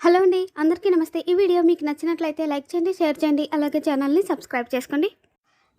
Hello అండి. అందరికీ నమస్తే. ఈ వీడియో మీకు నచ్చినట్లయితే లైక్ చేయండి, షేర్ చేయండి. అలాగే ఛానల్‌ని సబ్స్క్రైబ్ చేసుకోండి.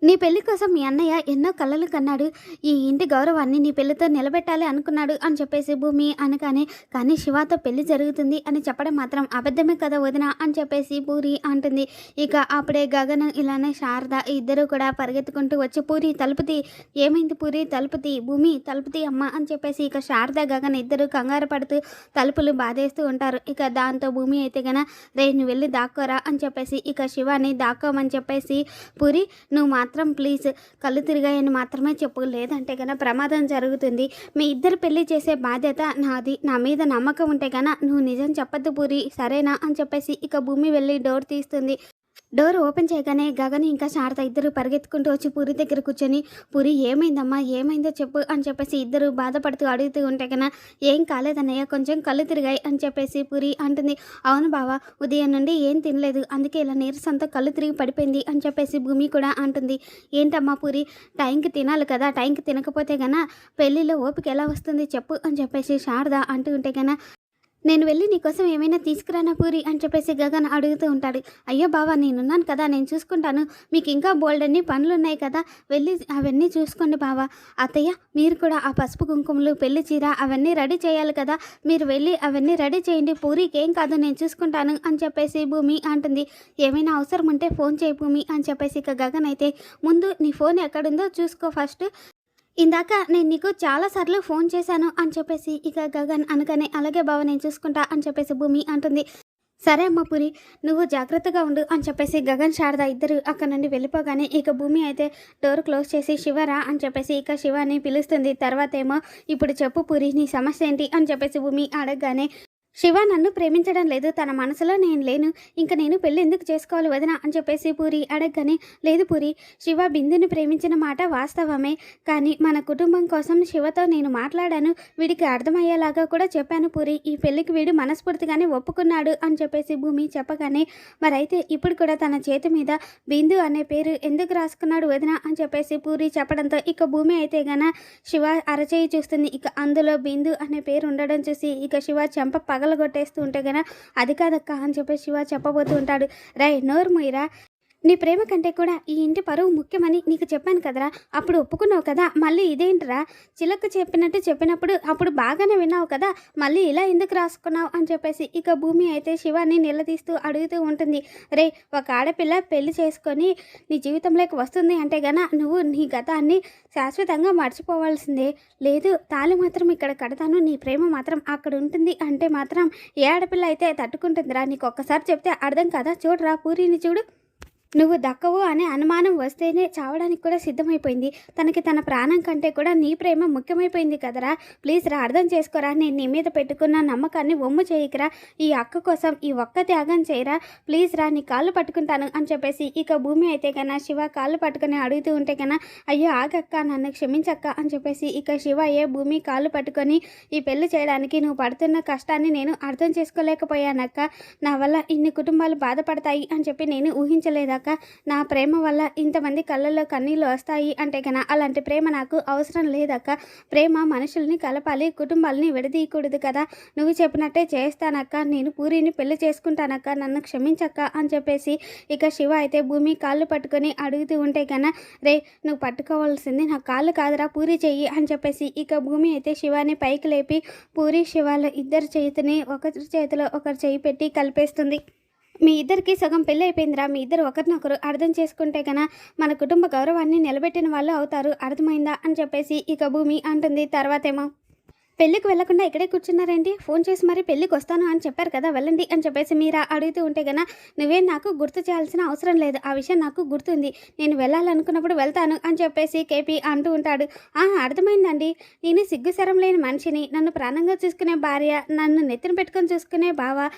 నీ పెళ్లి కోసం మీ అన్నయ్య ఎన్నో కలలు కన్నాడు. ఈ ఇంటి గౌరవాన్ని నీ పెళ్లితో నిలబెట్టాలి అనుకున్నాడు అని చెప్పేసి భూమి అనగానే, కానీ శివతో పెళ్లి జరుగుతుంది అని చెప్పడం మాత్రం అబద్ధమే కదా వదిన అని చెప్పేసి పూరి అంటుంది. ఇక అప్పుడే గగన్ ఇలానే శారద ఇద్దరు కూడా పరిగెత్తుకుంటూ వచ్చి పూరి తలుపుతి, ఏమైంది పూరి తలుపుతి, భూమి తలుపుతి అమ్మ అని చెప్పేసి ఇక శారద గగన్ ఇద్దరు కంగారు పడుతూ తలుపులు బాధేస్తూ ఉంటారు. ఇక దాంతో భూమి అయితే గన రే నువ్వు వెళ్ళి దాక్కోరా అని చెప్పేసి ఇక శివాని దాక్కోమని చెప్పేసి, పూరి నువ్వు మాత్రం ప్లీజ్ కళ్ళు తిరిగాయని మాత్రమే చెప్పు, లేదంటే కన్నా ప్రమాదం జరుగుతుంది. మీ ఇద్దరు పెళ్లి చేసే బాధ్యత నాది. నా మీద నమ్మకం ఉంటే కన్నా నువ్వు నిజం చెప్పద్దు పూరి, సరేనా అని చెప్పేసి ఇక భూమి వెళ్ళి డోర్ తీస్తుంది. డోర్ ఓపెన్ చేయగానే గగన్ ఇంకా శారద ఇద్దరు పరిగెత్తుకుంటూ వచ్చి పూరి దగ్గర కూర్చొని, పూరి ఏమైందమ్మా ఏమైందో చెప్పు అని చెప్పేసి ఇద్దరు బాధపడుతూ అడుగుతూ ఉంటే కన్నా, ఏం కాలేదన్నయ్య కొంచెం కళ్ళు తిరిగాయి అని చెప్పేసి పూరి అంటుంది. అవును బావా, ఉదయం నుండి ఏం తినలేదు, అందుకే ఇలా నీరసంతో కళ్ళు తిరిగి పడిపోయింది అని చెప్పేసి భూమి కూడా అంటుంది. ఏంటమ్మా పూరి, టైంకి తినాలి కదా, టైంకి తినకపోతే కన్నా పెళ్ళిలో ఓపిక ఎలా వస్తుంది చెప్పు అని చెప్పేసి శారద అంటూ ఉంటే కన్నా, నేను వెళ్ళి నీకోసం ఏమైనా తీసుకురానా పూరి అని చెప్పేసి గగన్ అడుగుతూ ఉంటాడు. అయ్యో బావా నేనున్నాను కదా, నేను చూసుకుంటాను, మీకు ఇంకా బోల్డన్ని పనులు ఉన్నాయి కదా, వెళ్ళి అవన్నీ చూసుకోండి బావా. అత్తయ్య మీరు కూడా ఆ పసుపు కుంకుమలు పెళ్లి చీర అవన్నీ రెడీ చేయాలి కదా, మీరు వెళ్ళి అవన్నీ రెడీ చేయండి, పూరికి ఏం కాదు నేను చూసుకుంటాను అని చెప్పేసి భూమి అంటుంది. ఏమైనా అవసరం ఉంటే ఫోన్ చేయి భూమి అని చెప్పేసి ఇక గగన్ అయితే, ముందు నీ ఫోన్ ఎక్కడుందో చూసుకో ఫస్ట్, ఇందాక నేను నీకు చాలాసార్లు ఫోన్ చేశాను అని చెప్పేసి ఇక గగన్ అనగానే, అలాగే బావ నేను చూసుకుంటా అని చెప్పేసి భూమి అంటుంది. సరే అమ్మ పూరి నువ్వు జాగ్రత్తగా ఉండు అని చెప్పేసి గగన్ శారద ఇద్దరు అక్కడ నుండి వెళ్ళిపోగానే ఇక భూమి అయితే డోర్ క్లోజ్ చేసి శివరా అని చెప్పేసి ఇక శివాని పిలుస్తుంది. తర్వాత ఏమో ఇప్పుడు చెప్పు పూరి నీ సమస్య ఏంటి అని చెప్పేసి భూమి అడగగానే, శివ నన్ను ప్రేమించడం లేదు, తన మనసులో నేను లేను, ఇంకా నేను పెళ్ళి ఎందుకు చేసుకోవాలి వదిన అని చెప్పేసి పూరి అడగగానే, లేదు పూరి శివ బిందుని ప్రేమించిన మాట వాస్తవమే, కానీ మన కుటుంబం కోసం శివతో నేను మాట్లాడాను, వీడికి అర్థమయ్యేలాగా కూడా చెప్పాను పూరి, ఈ పెళ్ళికి వీడు మనస్ఫూర్తిగానే ఒప్పుకున్నాడు అని చెప్పేసి భూమి చెప్పగానే, మరైతే ఇప్పుడు కూడా తన చేతి మీద బిందు అనే పేరు ఎందుకు రాసుకున్నాడు వదిన అని చెప్పేసి పూరి చెప్పడంతో ఇక భూమి అయితే గన శివ అరచేయి చూస్తుంది. ఇక అందులో బిందు అనే పేరు ఉండడం చూసి ఇక శివ చెంప పగలగొట్టేస్తూ ఉంటే గన, అది కాదక్క అని చెప్పేసి శివ చెప్పబోతూ ఉంటాడు. రై నోరు మొయ్యరా, నీ ప్రేమ కంటే కూడా ఈ ఇంటి పరువు ముఖ్యమని నీకు చెప్పాను కదరా, అప్పుడు ఒప్పుకున్నావు కదా, మళ్ళీ ఇదేంటిరా, చిలక చెప్పినట్టు చెప్పినప్పుడు అప్పుడు బాగానే విన్నావు కదా, మళ్ళీ ఇలా ఎందుకు రాసుకున్నావు అని చెప్పేసి ఇక భూమి అయితే శివాని నిలదీస్తూ అడుగుతూ ఉంటుంది. రే ఒక ఆడపిల్ల పెళ్లి చేసుకొని నీ జీవితంలోకి వస్తుంది అంటే గన నువ్వు నీ గతాన్ని శాశ్వతంగా మర్చిపోవాల్సిందే, లేదు తాళి మాత్రం ఇక్కడ కడతాను, నీ ప్రేమ మాత్రం అక్కడ ఉంటుంది అంటే మాత్రం ఏ ఆడపిల్ల అయితే తట్టుకుంటుందిరా, నీకు ఒక్కసారి చెప్తే అర్థం కదా, చూడరా పూరిని చూడు, నువ్వు దక్కవు అనే అనుమానం వస్తేనే చావడానికి కూడా సిద్ధమైపోయింది, తనకి తన ప్రాణం కంటే కూడా నీ ప్రేమ ముఖ్యమైపోయింది కదరా, ప్లీజ్ రా అర్థం చేసుకోరా, నేను నీ మీద పెట్టుకున్న నమ్మకాన్ని ఒమ్ము చేయకరా, ఈ అక్క కోసం ఈ ఒక్క త్యాగం చేయరా, ప్లీజ్ రా నీ కాళ్ళు పట్టుకుంటాను అని చెప్పేసి ఇక భూమి అయితే కన్నా శివ కాళ్ళు పట్టుకుని అడుగుతూ ఉంటే కన్నా, అయ్యో ఆగక్క నన్ను క్షమించక్క అని చెప్పేసి ఇక శివ భూమి కాళ్ళు పట్టుకొని, ఈ పెళ్లి చేయడానికి నువ్వు పడుతున్న కష్టాన్ని నేను అర్థం చేసుకోలేకపోయానక్క, నా వల్ల ఇన్ని కుటుంబాలు బాధపడతాయి అని చెప్పి నేను ఊహించలేదక్క, నా ప్రేమ వల్ల ఇంతమంది కళ్ళల్లో కన్నీళ్ళు వస్తాయి అంటే కన్నా అలాంటి ప్రేమ నాకు అవసరం లేదక్క, ప్రేమ మనుషుల్ని కలపాలి, కుటుంబాలని విడదీయకూడదు కదా, నువ్వు చెప్పినట్టే చేస్తానక్క, నేను పూరిని పెళ్లి చేసుకుంటానక్క, నన్ను క్షమించక్క అని చెప్పేసి ఇక శివ అయితే భూమి కాళ్ళు పట్టుకొని అడుగుతూ ఉంటే కన్నా, రే నువ్వు పట్టుకోవాల్సింది నా కాళ్ళు కాదురా పూరి చెయ్యి అని చెప్పేసి ఇక భూమి అయితే శివాని పైకి లేపి పూరి శివాల ఇద్దరు చేతిని ఒకరి చేతిలో ఒకరు చేయి పెట్టి కలిపేస్తుంది. మీ ఇద్దరికి సగం పెళ్ళి అయిపోయిందిరా, మీ ఇద్దరు ఒకరినొకరు అర్థం చేసుకుంటే కన్నా మన కుటుంబ గౌరవాన్ని నిలబెట్టిన వాళ్ళు అవుతారు, అర్థమైందా అని చెప్పేసి ఇక భూమి అంటుంది. తర్వాతేమో, పెళ్ళికి వెళ్లకుండా ఇక్కడే కూర్చున్నారేంటి, ఫోన్ చేసి మరి పెళ్ళికి వస్తాను అని చెప్పారు కదా వెళ్ళండి అని చెప్పేసి మీరా అడుగుతూ ఉంటే గన, నువ్వేం నాకు గుర్తు చేయాల్సిన అవసరం లేదు, ఆ విషయం నాకు గుర్తుంది, నేను వెళ్ళాలనుకున్నప్పుడు వెళ్తాను అని చెప్పేసి కేపీ అంటూ ఉంటాడు. అర్థమైందండి, నేను సిగ్గుశరం లేని మనిషిని, నన్ను ప్రాణంగా చూసుకునే భార్య, నన్ను నెత్తిన పెట్టుకొని చూసుకునే బావ,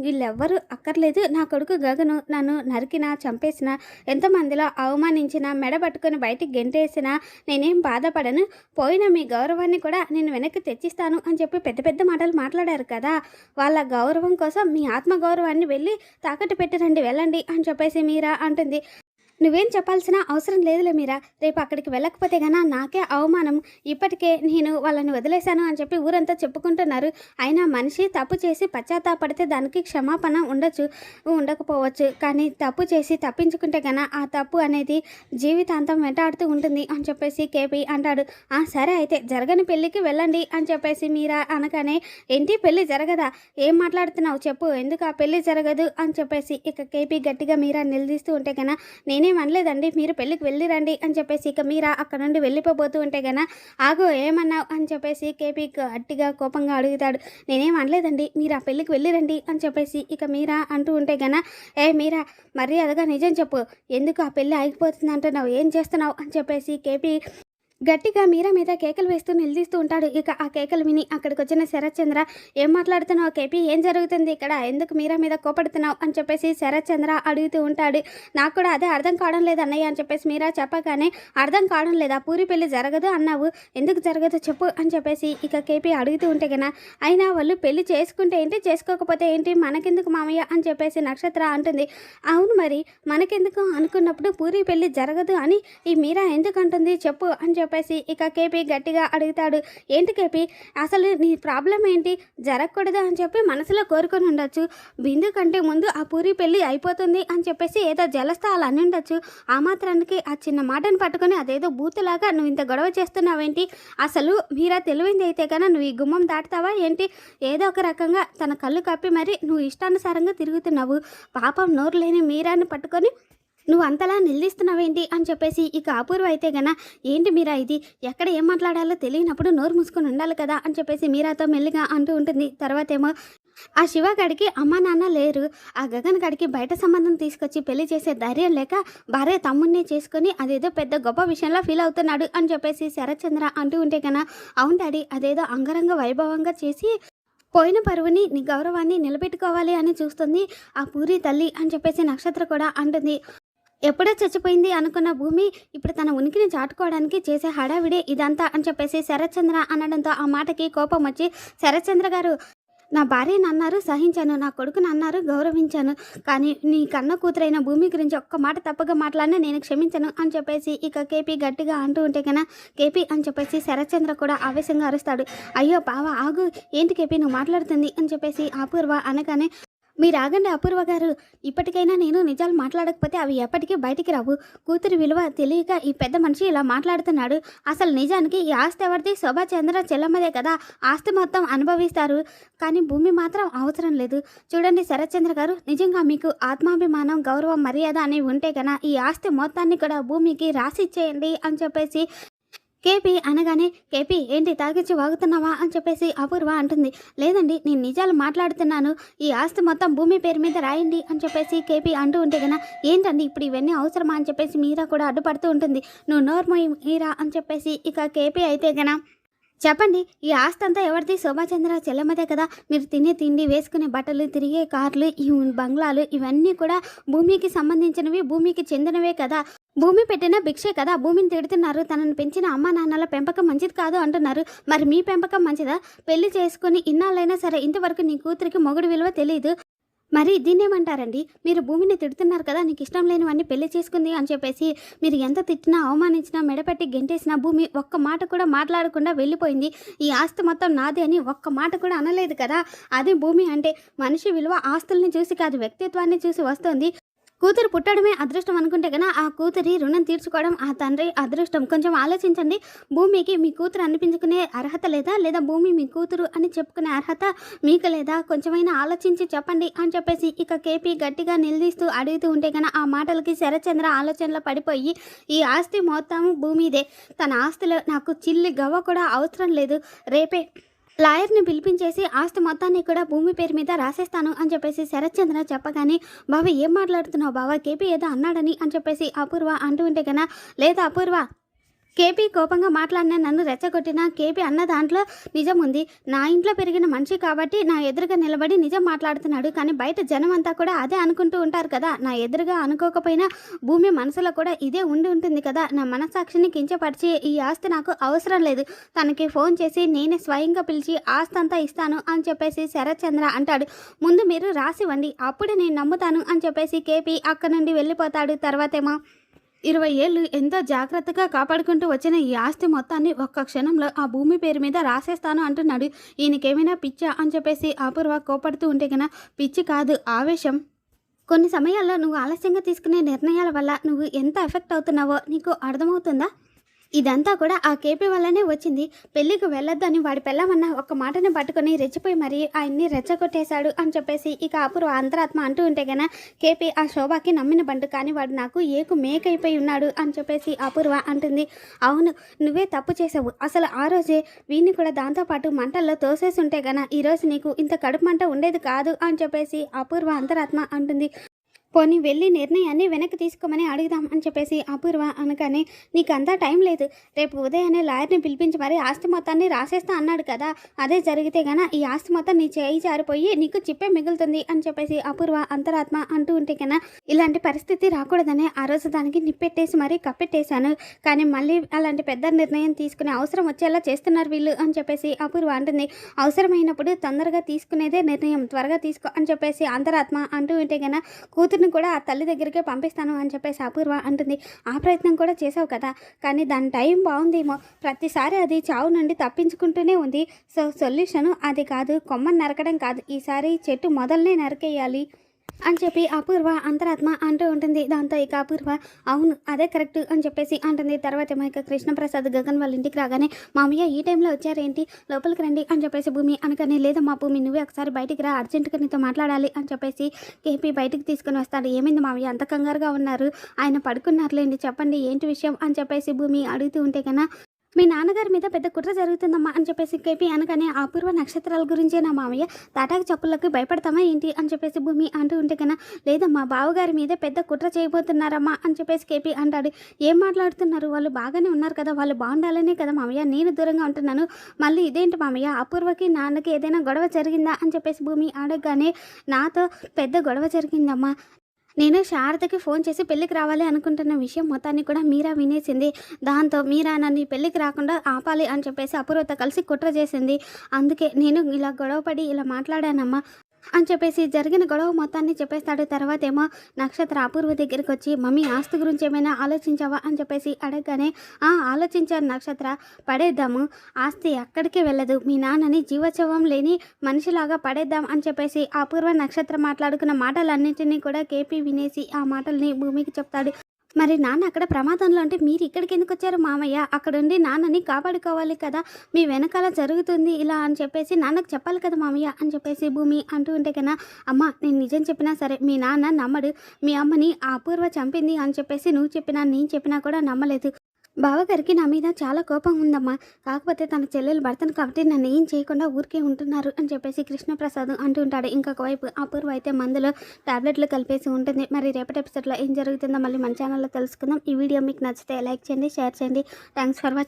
వీళ్ళెవ్వరూ అక్కర్లేదు, నా కొడుకు గగను నన్ను నరికినా చంపేసినా ఎంతమందిలో అవమానించినా మెడ పట్టుకొని బయటికి గెంటేసినా నేనేం బాధపడను, పోయిన మీ గౌరవాన్ని కూడా నేను వెనక్కి తెచ్చిస్తాను అని చెప్పి పెద్ద పెద్ద మాటలు మాట్లాడారు కదా, వాళ్ళ గౌరవం కోసం మీ ఆత్మ గౌరవాన్ని వెళ్ళి తాకట్టు పెట్టిరండి వెళ్ళండి అని చెప్పేసి మీరా అంటుంది. నువ్వేం చెప్పాల్సిన అవసరం లేదులే మీరా. రేపు అక్కడికి వెళ్ళకపోతే గన నాకే అవమానం. ఇప్పటికే నేను వాళ్ళని వదిలేశాను అని చెప్పి ఊరంతా చెప్పుకుంటున్నారు. అయినా మనిషి తప్పు చేసి పశ్చాత్తాపడితే దానికి క్షమాపణ ఉండొచ్చు, ఉండకపోవచ్చు. కానీ తప్పు చేసి తప్పించుకుంటే గన ఆ తప్పు అనేది జీవితాంతం వెంటాడుతూ ఉంటుంది అని చెప్పేసి కేపీ అంటాడు. సరే అయితే జరగని పెళ్ళికి వెళ్ళండి అని చెప్పేసి మీరా అనగానే, ఏంటి పెళ్ళి జరగదా? ఏం మాట్లాడుతున్నావు చెప్పు, ఎందుకు ఆ పెళ్ళి జరగదు అని చెప్పేసి ఇక కేపీ గట్టిగా మీరా నిలదీస్తూ ఉంటే గన, నేనేం అనలేదండి, మీరు పెళ్ళికి వెళ్ళిరండి అని చెప్పేసి ఇక మీరా అక్కడ నుండి వెళ్ళిపోతూ ఉంటే గన, ఆగో ఏమన్నావు అని చెప్పేసి కేపీ గట్టిగా కోపంగా అడుగుతాడు. నేనేం అనలేదండి, మీరు ఆ పెళ్ళికి వెళ్ళిరండి అని చెప్పేసి ఇక మీరా అంటూ ఉంటే గన, మీరా మర్యాదగా నిజం చెప్పు, ఎందుకు ఆ పెళ్ళి ఆగిపోతుంది అంటున్నావు, ఏం చేస్తున్నావు అని చెప్పేసి కేపీ గట్టిగా మీరా మీద కేకలు వేస్తూ నిలదీస్తూ ఉంటాడు. ఇక ఆ కేకలు విని అక్కడికి వచ్చిన శరత్చంద్ర, ఏం మాట్లాడుతున్నావు కేపీ, ఏం జరుగుతుంది ఇక్కడ, ఎందుకు మీరా మీద కోపడుతున్నావు అని చెప్పేసి శరత్చంద్ర అడుగుతూ ఉంటాడు. నాకు కూడా అదే అర్థం కావడం లేదు అన్నయ్య అని చెప్పేసి మీరా చెప్పగానే, అర్థం కావడం లేదా, పూరి పెళ్ళి జరగదు అన్నావు, ఎందుకు జరగదు చెప్పు అని చెప్పేసి ఇక కేపీ అడుగుతూ ఉంటే గన, అయినా వాళ్ళు పెళ్ళి చేసుకుంటే ఏంటి, చేసుకోకపోతే ఏంటి, మనకెందుకు మామయ్య అని చెప్పేసి నక్షత్ర అంటుంది. అవును మరి మనకెందుకు అనుకున్నప్పుడు పూరి పెళ్ళి జరగదు అని ఈ మీరా ఎందుకు అంటుంది చెప్పు అని చెప్పేసి ఇక కేపీ గట్టిగా అడుగుతాడు. ఏంటి కేపీ, అసలు నీ ప్రాబ్లం ఏంటి, జరగకూడదు అని చెప్పి మనసులో కోరుకొని ఉండొచ్చు, బిందు కంటే ముందు ఆ పూరి పెళ్ళి అయిపోతుంది అని చెప్పేసి ఏదో జలస్థాలు అని ఉండొచ్చు, ఆ మాత్రానికి ఆ చిన్న మాటను పట్టుకొని అదేదో బూతులాగా నువ్వు ఇంత గొడవ చేస్తున్నావేంటి, అసలు మీరా తెలివింది అయితే కన్నా నువ్వు ఈ గుమ్మం దాటుతావా ఏంటి, ఏదో ఒక రకంగా తన కళ్ళు కప్పి మరి నువ్వు ఇష్టానుసారంగా తిరుగుతున్నావు, పాపం నోరు లేని మీరాని పట్టుకొని నువ్వు అంతలా నిలదీస్తున్నావేంటి అని చెప్పేసి ఇక అపూర్వ అయితే గన, ఏంటి మీరా ఇది, ఎక్కడ ఏం మాట్లాడాలో తెలియనప్పుడు నోరు మూసుకొని ఉండాలి కదా అని చెప్పేసి మీరాతో మెల్లిగా అంటూ ఉంటుంది. తర్వాత ఏమో ఆ శివగాడికి అమ్మా నాన్న లేరు, ఆ గగన్ గడికి బయట సంబంధం తీసుకొచ్చి పెళ్లి చేసే ధైర్యం లేక భార్య తమ్ముడిని చేసుకుని అదేదో పెద్ద గొప్ప విషయంలో ఫీల్ అవుతున్నాడు అని చెప్పేసి శరత్చంద్ర అంటూ ఉంటే కన్నా, అవును డాడీ అదేదో అంగరంగ వైభవంగా చేసి పోయిన పరువుని నీ గౌరవాన్ని నిలబెట్టుకోవాలి అని చూస్తుంది ఆ పూరి తల్లి అని చెప్పేసి నక్షత్ర కూడా అంటుంది. ఎప్పుడో చచ్చిపోయింది అనుకున్న భూమి ఇప్పుడు తన ఉనికిని చాటుకోవడానికి చేసే హడావిడే ఇదంతా అని చెప్పేసి శరత్చంద్ర అనడంతో ఆ మాటకి కోపం వచ్చి, శరత్చంద్ర గారు నా భార్యను అన్నారు సహించాను, నా కొడుకుని అన్నారు గౌరవించాను, కానీ నీ కన్న కూతురైన భూమి గురించి ఒక్క మాట తప్పగా మాట్లాడినా నేను క్షమించను అని చెప్పేసి ఇక కేపీ గట్టిగా అంటూ ఉంటే కన్నా, కేపీ అని చెప్పేసి శరత్చంద్ర కూడా ఆవేశంగా అరుస్తాడు. అయ్యో బావా ఆగు, ఏంటి కేపీ నువ్వు మాట్లాడుతుంది అని చెప్పేసి అపూర్వ అనగానే, మీరు ఆగండి అపూర్వ గారు, ఇప్పటికైనా నేను నిజాలు మాట్లాడకపోతే అవి ఎప్పటికీ బయటికి రావు, కూతురి విలువ తెలియక ఈ పెద్ద మనిషి ఇలా మాట్లాడుతున్నాడు, అసలు నిజానికి ఈ ఆస్తి ఎవరిది, శోభాచంద్ర చెల్లమ్మదే కదా, ఆస్తి మొత్తం అనుభవిస్తారు, కానీ భూమి మాత్రం అవసరం లేదు. చూడండి శరత్చంద్ర గారు, నిజంగా మీకు ఆత్మాభిమానం గౌరవం మర్యాద అనేవి ఉంటే కన్నా ఈ ఆస్తి మొత్తాన్ని కూడా భూమికి రాసి ఇచ్చేయండి అని చెప్పేసి కేపీ అనగానే, కేపీ ఏంటి తాగిచ్చి వాగుతున్నావా అని చెప్పేసి అపూర్వ అంటుంది. లేదండి నేను నిజాలు మాట్లాడుతున్నాను, ఈ ఆస్తి మొత్తం భూమి పేరు మీద రాయండి అని చెప్పేసి కేపీ అంటూ ఉంటే గన, ఏంటండి ఇప్పుడు ఇవన్నీ అవసరమా అని చెప్పేసి మీరా కూడా అడ్డుపడుతూ ఉంటుంది. నువ్వు నోర్మోయి మీరా అని చెప్పేసి ఇక కేపీ అయితే గన, చెప్పండి ఈ ఆస్తి అంతా ఎవరిది, శోభాచంద్ర చెల్లెమ్మదే కదా, మీరు తినే తిండి, వేసుకునే బట్టలు, తిరిగే కార్లు, ఈ బంగ్లాలు ఇవన్నీ కూడా భూమికి సంబంధించినవి, భూమికి చెందినవే కదా, భూమి పెట్టిన భిక్షే కదా, భూమిని తిడుతున్నారు, తనను పెంచిన అమ్మా నాన్నల పెంపకం మంచిది కాదు అంటున్నారు, మరి మీ పెంపకం మంచిదా, పెళ్లి చేసుకుని ఇన్నాళ్ళైనా సరే ఇంతవరకు నీ కూతురికి మొగుడు విలువ తెలియదు, మరి దీన్నేమంటారండి, మీరు భూమిని తిడుతున్నారు కదా, నీకు ఇష్టం లేనివన్నీ పెళ్లి చేసుకుంది అని చెప్పేసి మీరు ఎంత తిట్టినా అవమానించినా మెడపెట్టి గెంటేసిన భూమి ఒక్క మాట కూడా మాట్లాడకుండా వెళ్ళిపోయింది, ఈ ఆస్తి మొత్తం నాది అని ఒక్క మాట కూడా అనలేదు కదా, అది భూమి అంటే మనిషి విలువ ఆస్తుల్ని చూసి కాదు వ్యక్తిత్వాన్ని చూసి వస్తుంది, కూతురు పుట్టడమే అదృష్టం అనుకుంటే కన్నా ఆ కూతురి రుణం తీర్చుకోవడం ఆ తండ్రి అదృష్టం, కొంచెం ఆలోచించండి, భూమికి మీ కూతురు అనిపించుకునే అర్హత లేదా, లేదా భూమి మీ కూతురు అని చెప్పుకునే అర్హత మీకు లేదా, కొంచెమైనా ఆలోచించి చెప్పండి అని చెప్పేసి ఇక కేపీ గట్టిగా నిలదీస్తూ అడుగుతూ ఉంటే కన్నా ఆ మాటలకి శరత్చంద్ర ఆలోచనలో పడిపోయి, ఈ ఆస్తి మొత్తం భూమిదే, తన ఆస్తిలో నాకు చిల్లి గవ్వ కూడా అవసరం లేదు, రేపే లాయర్ని పిలిపించేసి ఆస్తి మొత్తాన్ని కూడా భూమి పేరు మీద రాసేస్తాను అని చెప్పేసి శరత్చంద్ర చెప్పగానే, బావ ఏం మాట్లాడుతున్నావు బావ, కేపీ ఏదో అన్నాడని అని చెప్పేసి అపూర్వ అంటూ ఉంటే కన్నా, లేదా అపూర్వ కేపీ కోపంగా మాట్లాడిన నన్ను రెచ్చగొట్టిన కేపీ అన్న దాంట్లో నిజం ఉంది, నా ఇంట్లో పెరిగిన మనిషి కాబట్టి నా ఎదురుగా నిలబడి నిజం మాట్లాడుతున్నాడు, కానీ బయట జనం అంతా కూడా అదే అనుకుంటూ ఉంటారు కదా, నా ఎదురుగా అనుకోకపోయినా భూమి మనసులో కూడా ఇదే ఉండి ఉంటుంది కదా, నా మనసాక్షిని కించపరిచి ఈ ఆస్తి నాకు అవసరం లేదు, తనకి ఫోన్ చేసి నేనే స్వయంగా పిలిచి ఆస్తి అంతా ఇస్తాను అని చెప్పేసి శరత్చంద్ర అంటాడు. ముందు మీరు రాసివ్వండి అప్పుడే నేను నమ్ముతాను అని చెప్పేసి కేపీ అక్కడ నుండి వెళ్ళిపోతాడు. తర్వాతేమో 20 ఏళ్ళు ఎంతో జాగ్రత్తగా కాపాడుకుంటూ వచ్చిన ఈ ఆస్తి మొత్తాన్ని ఒక్క క్షణంలో ఆ భూమి పేరు మీద రాసేస్తాను అంటున్నాడు. ఈయనకేమైనా పిచ్చా అని చెప్పేసి అపూర్వ కోపడుతూ ఉంటే గన పిచ్చి కాదు ఆవేశం. కొన్ని సమయాల్లో నువ్వు ఆలస్యంగా తీసుకునే నిర్ణయాల వల్ల నువ్వు ఎంత ఎఫెక్ట్ అవుతున్నావో నీకు అర్థమవుతుందా? ఇదంతా కూడా ఆ కేపీ వల్లనే వచ్చింది. పెళ్ళికి వెళ్ళొద్దని వాడి పెళ్ళమన్న ఒక్క మాటని పట్టుకొని రెచ్చిపోయి మరీ ఆయన్ని రెచ్చగొట్టేశాడు అని చెప్పేసి ఇక అపూర్వ అంతరాత్మ అంటూ ఉంటే గన కేపీ ఆ శోభాకి నమ్మిన బంటు కానీ వాడు నాకు ఏకు మేకైపోయి ఉన్నాడు అని చెప్పేసి అపూర్వ అంటుంది. అవును, నువ్వే తప్పు చేసావు. అసలు ఆ రోజే వీడిని కూడా దాంతోపాటు మంటల్లో తోసేసి ఉంటే గన ఈరోజు నీకు ఇంత కడుపు మంట ఉండేది కాదు అని చెప్పేసి అపూర్వ అంతరాత్మ అంటుంది. పోనీ వెళ్ళి నిర్ణయాన్ని వెనక్కి తీసుకోమని అడుగుదాం అని చెప్పేసి అపూర్వ అనగానే నీకంతా టైం లేదు. రేపు ఉదయాన్నే లాయర్ని పిలిపించి మరి ఆస్తి మొత్తాన్ని రాసేస్తా అన్నాడు కదా, అదే జరిగితే గన ఈ ఆస్తి మొత్తం నీ చేయి జారిపోయి నీకు చిప్పే మిగులుతుంది అని చెప్పేసి అపూర్వ అంతరాత్మ అంటూ ఉంటే కన్నా ఇలాంటి పరిస్థితి రాకూడదని ఆ రోజు దానికి నిప్పెట్టేసి మరీ కప్పెట్టేశాను. కానీ మళ్ళీ అలాంటి పెద్ద నిర్ణయం తీసుకునే అవసరం వచ్చేలా చేస్తున్నారు వీళ్ళు అని చెప్పేసి అపూర్వ అంటుంది. అవసరమైనప్పుడు తొందరగా తీసుకునేదే నిర్ణయం, త్వరగా తీసుకో అని చెప్పేసి అంతరాత్మ అంటూ ఉంటే కన్నా కూతుర్ని కూడా ఆ తల్లి దగ్గరికే పంపిస్తాను అని చెప్పేసి అపూర్వ అంటుంది. ఆ ప్రయత్నం కూడా చేసావు కదా, కానీ దాని టైం బాగుందేమో. ప్రతిసారి అది చావు నుండి తప్పించుకుంటూనే ఉంది. సో సొల్యూషను అది కాదు, కొమ్మని నరకడం కాదు, ఈసారి చెట్టు మొదలనే నరికేయాలి అని చెప్పి అపూర్వ అంతరాత్మ అంటూ ఉంటుంది. దాంతో ఇక అపూర్వ అవును అదే కరెక్ట్ అని చెప్పేసి అంటుంది. తర్వాత ఏమో ఇక కృష్ణప్రసాద్ గగన్ వాళ్ళ ఇంటికి రాగానే మామయ్య ఈ టైంలో వచ్చారేంటి, లోపలికి రండి అని చెప్పేసి భూమి అనగానే లేదమ్మా భూమి నువ్వే ఒకసారి బయటికి రా, అర్జెంటుగా నీతో మాట్లాడాలి అని చెప్పేసి కేపీ బయటికి తీసుకుని వస్తాడు. ఏమైంది మామయ్య అంత కంగారుగా ఉన్నారు, ఆయన పడుకున్నారులేండి చెప్పండి ఏంటి విషయం అని చెప్పేసి భూమి అడుగుతూ ఉంటే కన్నా మీ నాన్నగారి మీద పెద్ద కుట్ర జరుగుతుందమ్మా అని చెప్పేసి కేపీ అనగానే అపూర్వ నక్షత్రాల గురించే నా మామయ్య తాటాకు చప్పులకి భయపడతామా ఏంటి అని చెప్పేసి భూమి అంటూ ఉంటే కన్నా లేదమ్మా బావగారి మీదే పెద్ద కుట్ర చేయబోతున్నారమ్మా అని చెప్పేసి కేపీ అంటాడు. ఏం మాట్లాడుతున్నారు, వాళ్ళు బాగానే ఉన్నారు కదా, వాళ్ళు బాగుండాలనే కదా మామయ్య నేను దూరంగా ఉంటున్నాను, మళ్ళీ ఇదేంటి మామయ్య అపూర్వకి నాన్నకి ఏదైనా గొడవ జరిగిందా అని చెప్పేసి భూమి అడగగానే నాతో పెద్ద గొడవ జరిగిందమ్మా, నేను శారదకి ఫోన్ చేసి పెళ్ళికి రావాలి అనుకుంటున్న విషయం మొత్తాన్ని కూడా మీరా వినేసింది. దాంతో మీరా నన్ను ఈ పెళ్ళికి రాకుండా ఆపాలి అని చెప్పేసి అపూర్వతో కలిసి కుట్ర చేసింది. అందుకే నేను ఇలా గొడవపడి ఇలా మాట్లాడానమ్మా అని చెప్పేసి జరిగిన గొడవ మొత్తాన్ని చెప్పేస్తాడు. తర్వాత ఏమో నక్షత్ర అపూర్వ దగ్గరికి వచ్చి మమ్మీ ఆస్తి గురించి ఏమైనా ఆలోచించావా అని చెప్పేసి అడగగానే ఆలోచించాను నక్షత్ర, పడేద్దాము, ఆస్తి ఎక్కడికి వెళ్ళదు, మీ నాన్నని జీవోత్సవం లేని మనిషిలాగా పడేద్దాం అని చెప్పేసి అపూర్వ నక్షత్ర మాట్లాడుకున్న మాటలన్నింటినీ కూడా కేపీ వినేసి ఆ మాటల్ని భూమికి చెప్తాడు. మరి నాన్న అక్కడ ప్రమాదంలో అంటే మీరు ఇక్కడికి ఎందుకు వచ్చారు మామయ్య, అక్కడుండి నాన్నని కాపాడుకోవాలి కదా, మీ వెనకాల జరుగుతుంది ఇలా అని చెప్పేసి నాన్నకు చెప్పాలి కదా మామయ్య అని చెప్పేసి భూమి అంటూ ఉంటే కన్నా అమ్మ నేను నిజం చెప్పినా సరే మీ నాన్న నమ్మడు, మీ అమ్మని ఆ అపూర్వ చంపింది అని చెప్పేసి నువ్వు చెప్పినా నేను చెప్పినా కూడా నమ్మలేదు. బావగారికి నా మీద చాలా కోపం ఉందమ్మా, కాకపోతే తన చెల్లెలు భర్తను కాబట్టి నన్ను ఏం చేయకుండా ఊరికే ఉంటున్నారు అని చెప్పేసి కృష్ణప్రసాద్ అంటూ ఉంటాడు. ఇంకొక వైపు అపూర్వ అయితే మందులో టాబ్లెట్లు కలిపేసి ఉంటుంది. మరి రేపటి ఎపిసోడ్లో ఏం జరుగుతుందో మళ్ళీ మన ఛానల్లో తెలుసుకుందాం. ఈ వీడియో మీకు నచ్చితే లైక్ చేయండి, షేర్ చేయండి. Thanks for watching.